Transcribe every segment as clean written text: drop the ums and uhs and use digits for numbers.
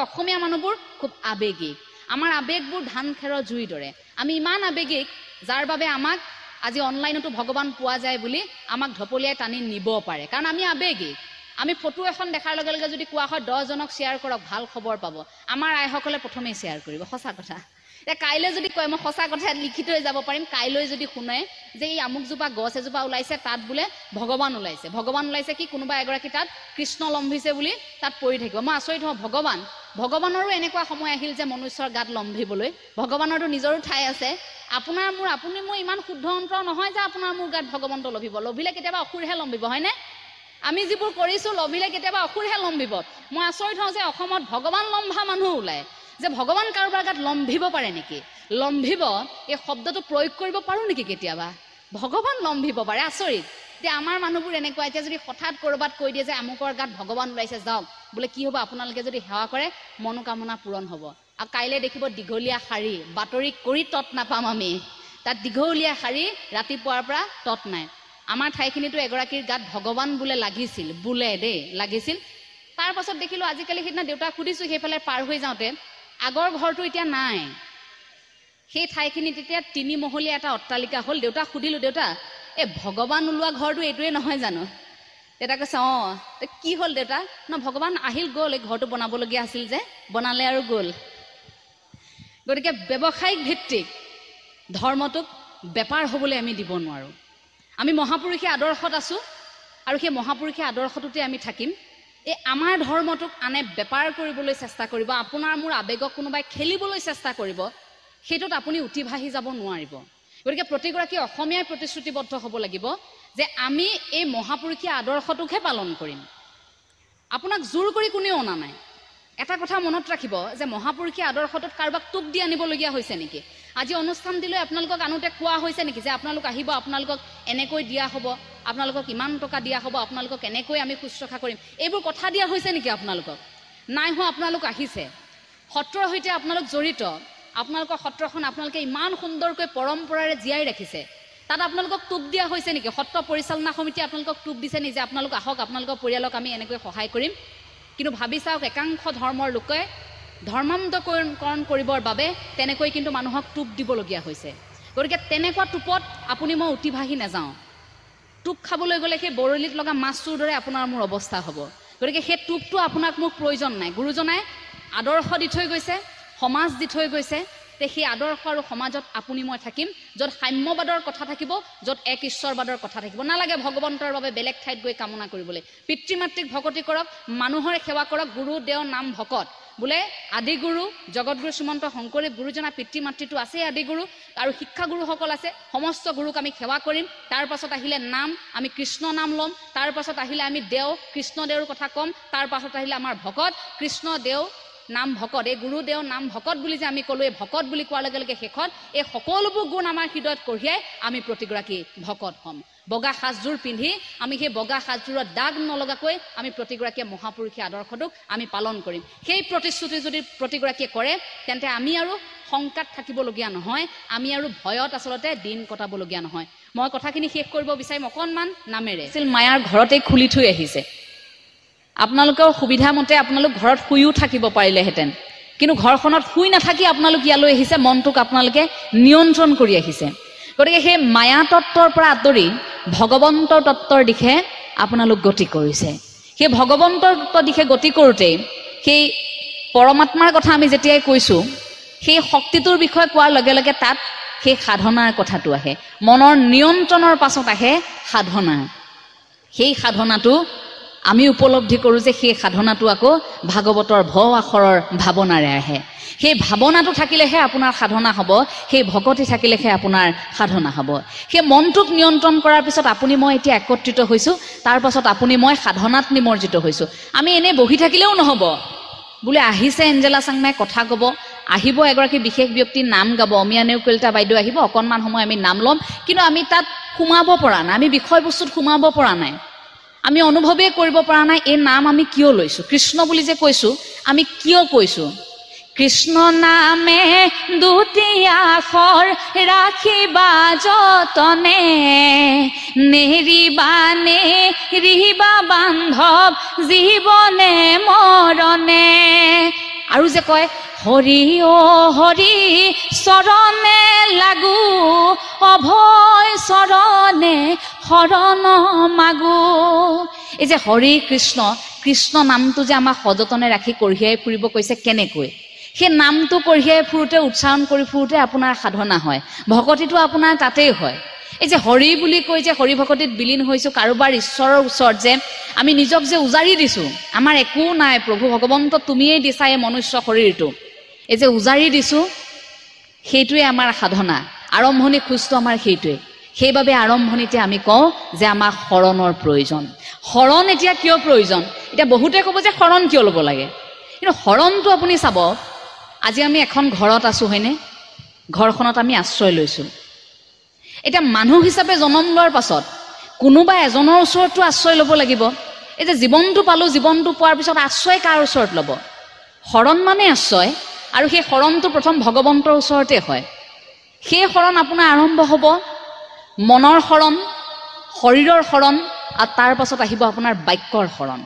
অসমীয়া মানুহবোৰ খুব আবেগিক আমাৰ আবেগবোৰ ধান খেৰৰ জুইৰ দৰে আমি ইমান আবেগিক যাৰ বাবে আমাক আজি অনলাইনতো ভগৱান পোৱা যায় বুলি আমাক ঢপলিয়াই টানি নিব পাৰে কাৰণ আমি আবেগিক আমি ফটো এখন দেখাৰ লগে লগে যদি কোৱা হয় 10 জনক শেয়াৰ কৰক ভাল খবৰ পাব আমাৰ আইসকলে প্ৰথমে শেয়াৰ কৰিব সঁচা কথা এ কাইলৈ যদি কয় মই সঁচা কথা লিখি থৈ যাব পাৰিম কাইলৈ যদি শুনে যে এই আমুকজোপা গছ এজোপা ওলাইছে তাত বোলে ভগৱান ওলাইছে কি কোনোবা এগৰাকী তাত কৃষ্ণ লম্ভিছে বুলি তাত পৰি থাকিব মই আচৰিত হওঁ ভগৱানৰো এনেকুৱা সময় আহিল যে মনুষ্যৰ গাত লম্ভিবলৈ ভগৱানৰতো নিজৰো ঠাই আছে আপুনি মোৰ ইমান শুদ্ধ অন্তৰ নহয় যে আপোনাৰ মোৰ গাত ভগৱন্ত লভিলে কেতিয়াবা অসুৰহে লম্ভিব হয়নে আমি যিবোৰ কৰিছো লভিলে কেতিয়াবা অসুৰহে লম্ভিব মই আচৰিত হওঁ যে অসমত ভগৱান লম্ভা মানুহ ওলায় যে ভগৱান কাৰোবাৰ গাত লম্ভিব পাৰে নেকি লম্ভিব এই শব্দটো প্ৰয়োগ কৰিব পাৰো নেকি কেতিয়াবা ভগৱান লম্ভিব পাৰে আচৰিত যে আমাৰ মানুহবোৰ এনেকুৱা এতিয়া যদি হঠাৎ কৰবাত কৈ দিয়ে যে আমুকৰ গাত ভগৱান ওলাইছে যাওক বোলে কি হ'ব আপোনালোকে যদি সেৱা কৰে মনোকামনা পূৰণ হ'ব আৰু কাইলৈ দেখিব দীঘলীয়া শাৰী বাতৰি কৰি তত নাপাম আমি তাত দীঘলীয়া শাৰী ৰাতিপুৱাৰ পৰা তত নাই আমাৰ ঠাইখিনিতো এগৰাকীৰ গাত ভগৱান বোলে লাগিছিল তাৰ পাছত দেখিলো আজিকালি সিদিনা দেউতাক সুধিছো সেইফালে পাৰ হৈ যাওঁতে আগৰ ঘৰটো এতিয়া নাই সেই ঠাইখিনি তেতিয়া 3 মহলীয়া এটা অট্টালিকা হ'ল দেউতাক সুধিলো দেউতা এই ভগৱান ওলোৱা ঘৰটো এইটোৱে নহয় জানো দেউতা কৈছে কি হ'ল দেউতা ন ভগৱান আহিল গ'ল এই ঘৰটো বনাবলগীয়া আছিল যে বনালে আৰু গ'ল গতিকে ব্যৱসায়িক ভিত্তিক ধৰ্মটোক বেপাৰ হ'বলৈ আমি দিব নোৱাৰো আমি মহাপুৰুষীয় আদৰ্শত আছো আৰু সেই মহাপুৰুষীয় আদৰ্শটোতে আমি থাকিম এই আমাৰ ধৰ্মটোক আনে বেপাৰ কৰিবলৈ চেষ্টা কৰিব আপোনাৰ মোৰ আবেগক কোনোবাই খেলিবলৈ চেষ্টা কৰিব সেইটোত আপুনি উঠিভাহি যাব নোৱাৰিব গতিকে প্ৰতিগৰাকী অসমীয়াই প্ৰতিশ্ৰুতিবদ্ধ হ'ব লাগিব যে আমি এই মহাপুৰুষীয় আদৰ্শটোকহে পালন কৰিম আপোনাক জোৰ কৰি কোনেও অনা নাই এটা কথা মনত ৰাখিব যে মহাপুৰুষীয় আদৰ্শটোত কাৰোবাক টোপ দি আনিবলগীয়া হৈছে নেকি আজি অনুষ্ঠান দিলে আপোনালোকক আনোতে কোৱা হৈছে নেকি যে আপোনালোক আহিব আপোনালোকক এনেকৈ দিয়া হ'ব আপোনালোকক ইমান টকা দিয়া হ'ব আপোনালোকক এনেকৈ আমি শুশ্ৰূষা কৰিম এইবোৰ কথা দিয়া হৈছে নেকি আপোনালোকক নাই হোৱা আপোনালোক আহিছে সত্ৰৰ সৈতে আপোনালোক জড়িত আপোনালোকৰ সত্ৰখন আপোনালোকে ইমান সুন্দৰকৈ পৰম্পৰাৰে জীয়াই ৰাখিছে তাত আপোনালোকক টোপ দিয়া হৈছে নেকি সত্ৰ পৰিচালনা সমিতি আপোনালোকক টোপ দিছে নেকি যে আপোনালোক আহক আপোনালোকৰ পৰিয়ালক আমি এনেকৈ সহায় কৰিম কিন্তু ভাবি চাওক একাংশ ধৰ্মৰ লোকে ধৰ্মান্তকৰণ কৰিবৰ বাবে তেনেকৈ কিন্তু মানুহক টোপ দিবলগীয়া হৈছে গতিকে তেনেকুৱা টোপত আপুনি মই উঠিভাহি নাযাওঁ টোপ খাবলৈ গ'লে সেই বৰলিত লগা মাছটোৰ দৰে আপোনাৰ মোৰ অৱস্থা হ'ব গতিকে সেই টোপটো আপোনাক মোক প্ৰয়োজন নাই গুৰুজনাই আদৰ্শ দি থৈ গৈছে সমাজ দি থৈ গৈছে তে সেই আদৰ্শ আৰু সমাজত আপুনি মই থাকিম য'ত সাম্যবাদৰ কথা থাকিব য'ত এক ঈশ্বৰবাদৰ কথা থাকিব নালাগে ভগৱন্তৰ বাবে বেলেগ ঠাইত গৈ কামনা কৰিবলৈ পিতৃ মাতৃক ভকতি কৰক মানুহৰ সেৱা কৰক গুৰু দেও নাম ভকত বোলে আদি গুৰু জগতগুৰু শ্ৰীমন্ত শংকৰদেৱ গুৰুজনা পিতৃ মাতৃটো আছে আদি গুৰু আৰু শিক্ষাগুৰুসকল আছে সমস্ত গুৰুক আমি সেৱা কৰিম তাৰ পাছত আহিলে নাম আমি কৃষ্ণ নাম ল'ম তাৰ পাছত আহিলে আমি দেও কৃষ্ণ দেৱৰ কথা ক'ম তাৰ পাছত আহিলে আমাৰ ভকত কৃষ্ণ দেও নাম ভকত এই গুৰু দেও নাম ভকত বুলি যে আমি ক'লো এই ভকত বুলি কোৱাৰ লগে লগে শেষত এই সকলোবোৰ গুণ আমাৰ হৃদয়ত কঢ়িয়াই আমি প্ৰতিগৰাকী ভকত হ'ম বগা সাজযোৰ পিন্ধি আমি সেই বগা সাজযোৰত দাগ নলগাকৈ আমি প্ৰতিগৰাকীয়ে মহাপুৰুষীয় আদৰ্শটোক আমি পালন কৰিম সেই প্ৰতিশ্ৰুতি যদি প্ৰতিগৰাকীয়ে কৰে তেন্তে আমি আৰু শংকাত থাকিবলগীয়া নহয় আমি আৰু ভয়ত আচলতে দিন কটাবলগীয়া নহয় মই কথাখিনি শেষ কৰিব বিচাৰিম অকণমান নামেৰে মায়াৰ ঘৰতে খুলি থৈ আহিছে আপোনালোকৰ সুবিধা মতে আপোনালোক ঘৰত শুইও থাকিব পাৰিলেহেঁতেন কিন্তু ঘৰখনত শুই নাথাকি আপোনালোক ইয়ালৈ আহিছে মনটোক আপোনালোকে নিয়ন্ত্ৰণ কৰি আহিছে গতিকে সেই মায়া তত্ত্বৰ পৰা আঁতৰি ভগৱন্তৰ তত্ত্বৰ দিশে আপোনালোক গতি কৰিছে সেই ভগৱন্তৰ তত্ত্বৰ দিশে গতি কৰোঁতে সেই পৰমাত্মাৰ কথা আমি যেতিয়াই কৈছোঁ সেই শক্তিটোৰ বিষয়ে কোৱাৰ লগে লগে তাত সেই সাধনাৰ কথাটো আহে মনৰ নিয়ন্ত্ৰণৰ পাছত আহে সাধনা সেই সাধনাটো আমি উপলব্ধি কৰোঁ যে সেই সাধনাটো আকৌ ভাগৱতৰ ভ আখৰৰ ভাৱনাৰে আহে সেই ভাৱনাটো থাকিলেহে আপোনাৰ সাধনা হ'ব সেই ভকতি থাকিলেহে আপোনাৰ সাধনা হ'ব সেই মনটোক নিয়ন্ত্ৰণ কৰাৰ পিছত আপুনি মই এতিয়া একত্ৰিত হৈছোঁ তাৰ পাছত আপুনি মই সাধনাত নিমজ্জিত হৈছোঁ আমি এনেই বহি থাকিলেও নহ'ব বোলে আহিছে এঞ্জেলা চাংমাই কথা ক'ব আহিব এগৰাকী বিশেষ ব্যক্তিৰ নাম গাব অমিয়া নেওগ কলিতা বাইদেউ আহিব অকণমান সময় আমি নাম ল'ম কিন্তু আমি তাত সোমাব পৰা নাই আমি বিষয়বস্তুত সোমাব পৰা নাই আমি অনুভৱেই কৰিব পৰা নাই এই নাম আমি কিয় লৈছোঁ কৃষ্ণ বুলি যে কৈছোঁ আমি কিয় কৈছোঁ কৃষ্ণ নামে দুটি আখৰ ৰাখিবা যতনে নেৰিবা নেৰিবা বান্ধৱ জীৱনে মৰণে আৰু যে কয় হৰি অ হৰি চৰণে লাগু অভয় চৰণে শৰণ মাগু। এই যে হৰি কৃষ্ণ, কৃষ্ণ নামটো যে আমাক সযতনে ৰাখি কঢ়িয়াই ফুৰিব কৈছে, কেনেকৈ? সেই নামটো কঢ়িয়াই ফুৰোতে, উচ্চাৰণ কৰি ফুৰোতে আপোনাৰ সাধনা হয়, ভকতিটো আপোনাৰ তাতেই হয়। এই যে হৰি বুলি কৈ যে হৰি ভকতিত বিলীন হৈছো, কাৰোবাৰ ঈশ্বৰৰ ওচৰত যে আমি নিজক যে উজাৰি দিছো, আমাৰ একো নাই প্ৰভু ভগৱন্ত তুমিয়েই দিছা এই মনুষ্য শৰীৰটো, এই যে উজাৰি দিছো, সেইটোৱে আমাৰ সাধনা। আৰম্ভণি খোজটো আমাৰ সেইটোৱে। সেইবাবে আৰম্ভণিতে আমি কওঁ যে আমাক শৰণৰ প্ৰয়োজন। শৰণ এতিয়া কিয় প্ৰয়োজন? এতিয়া বহুতে ক'ব যে শৰণ কিয় ল'ব লাগে, কিন্তু শৰণটো আপুনি চাব, আজি আমি এখন ঘৰত আছো, হয়নে? ঘৰখনত আমি আশ্ৰয় লৈছো। এতিয়া মানুহ হিচাপে জন্ম লোৱাৰ পাছত কোনোবা এজনৰ ওচৰতো আশ্ৰয় ল'ব লাগিব। এই যে জীৱনটো পালো, জীৱনটো পোৱাৰ পিছত আশ্ৰয় কাৰ ওচৰত ল'ব? শৰণ মানে আশ্ৰয়, আৰু সেই শৰণটো প্ৰথম ভগৱন্তৰ ওচৰতে হয়। সেই শৰণ আপোনাৰ আৰম্ভ হ'ব মনৰ শৰণ, শৰীৰৰ শৰণ, আৰু তাৰ পাছত আহিব আপোনাৰ বাক্যৰ শৰণ।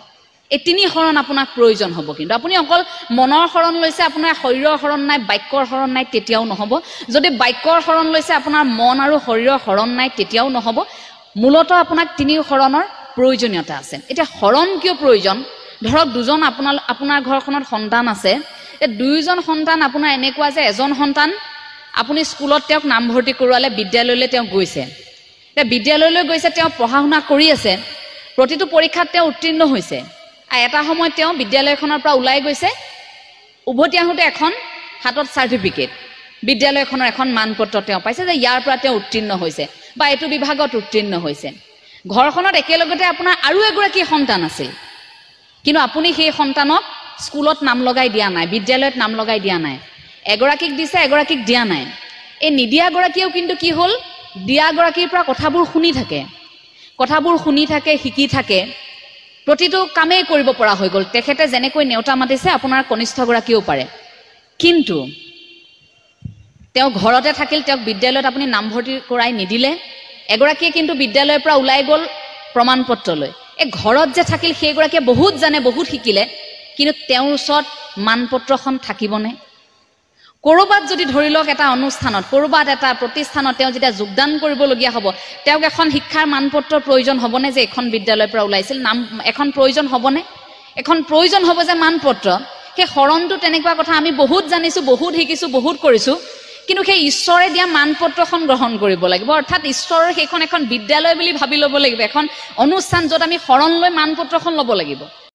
এই তিনি শৰণ আপোনাক প্ৰয়োজন হ'ব। কিন্তু আপুনি অকল মনৰ শৰণ লৈছে, আপোনাৰ শৰীৰৰ শৰণ নাই, বাক্যৰ শৰণ নাই, তেতিয়াও নহ'ব। যদি বাক্যৰ শৰণ লৈছে, আপোনাৰ মন আৰু শৰীৰৰ শৰণ নাই, তেতিয়াও নহ'ব। মূলতঃ আপোনাক তিনি শৰণৰ প্ৰয়োজনীয়তা আছে। এতিয়া শৰণ কিয় প্ৰয়োজন? ধৰক দুজন আপোনাৰ ঘৰখনত সন্তান আছে, এই দুয়োজন সন্তান আপোনাৰ এনেকুৱা যে এজন সন্তান আপুনি স্কুলত তেওঁক নামভৰ্তি কৰোৱালে, বিদ্যালয়লৈ তেওঁ গৈছে, এতিয়া বিদ্যালয়লৈ গৈছে, তেওঁ পঢ়া শুনা কৰি আছে, প্ৰতিটো পৰীক্ষাত তেওঁ উত্তীৰ্ণ হৈছে। এটা সময়ত তেওঁ বিদ্যালয়খনৰ পৰা ওলাই গৈছে, উভতি আহোঁতে এখন হাতত চাৰ্টিফিকেট, বিদ্যালয়খনৰ এখন মানপত্ৰ তেওঁ পাইছে যে ইয়াৰ পৰা তেওঁ উত্তীৰ্ণ হৈছে বা এইটো বিভাগত উত্তীৰ্ণ হৈছে। ঘৰখনত একেলগতে আপোনাৰ আৰু এগৰাকী সন্তান আছিল, কিন্তু আপুনি সেই সন্তানক স্কুলত নাম লগাই দিয়া নাই, বিদ্যালয়ত নাম লগাই দিয়া নাই। এগৰাকীক দিছে, এগৰাকীক দিয়া নাই। এই নিদিয়াগৰাকীয়েও কিন্তু কি হ'ল, দিয়াগৰাকীৰ পৰা কথাবোৰ শুনি থাকে, কথাবোৰ শুনি থাকে, শিকি থাকে, প্ৰতিটো কামেই কৰিব পৰা হৈ গ'ল। তেখেতে যেনেকৈ নেওতা মাতিছে, আপোনাৰ কনিষ্ঠগৰাকীও পাৰে, কিন্তু তেওঁ ঘৰতে থাকিল, তেওঁক বিদ্যালয়ত আপুনি নামভৰ্তি কৰাই নিদিলে। এগৰাকীয়ে কিন্তু বিদ্যালয়ৰ পৰা ওলাই গ'ল প্ৰমাণ পত্ৰ লৈ। এই ঘৰত যে থাকিল, সেইগৰাকীয়ে বহুত জানে, বহুত শিকিলে, কিন্তু তেওঁৰ ওচৰত মানপত্ৰখন থাকিবনে? ক'ৰবাত যদি ধৰি লওক এটা অনুষ্ঠানত, ক'ৰবাত এটা প্ৰতিষ্ঠানত তেওঁ যেতিয়া যোগদান কৰিবলগীয়া হ'ব, তেওঁক এখন শিক্ষাৰ মানপত্ৰৰ প্ৰয়োজন হ'বনে যে এখন বিদ্যালয়ৰ পৰা ওলাইছিল? নাম এখন প্ৰয়োজন হ'বনে? এখন প্ৰয়োজন হ'ব যে মানপত্ৰ। সেই শৰণটো তেনেকুৱা কথা, আমি বহুত জানিছোঁ, বহুত শিকিছোঁ, বহুত কৰিছোঁ, কিন্তু সেই ঈশ্বৰে দিয়া মানপত্ৰখন গ্ৰহণ কৰিব লাগিব। অৰ্থাৎ ঈশ্বৰৰ সেইখন এখন বিদ্যালয় বুলি ভাবি ল'ব লাগিব, এখন অনুষ্ঠান য'ত আমি শৰণ লৈ মানপত্ৰখন ল'ব লাগিব।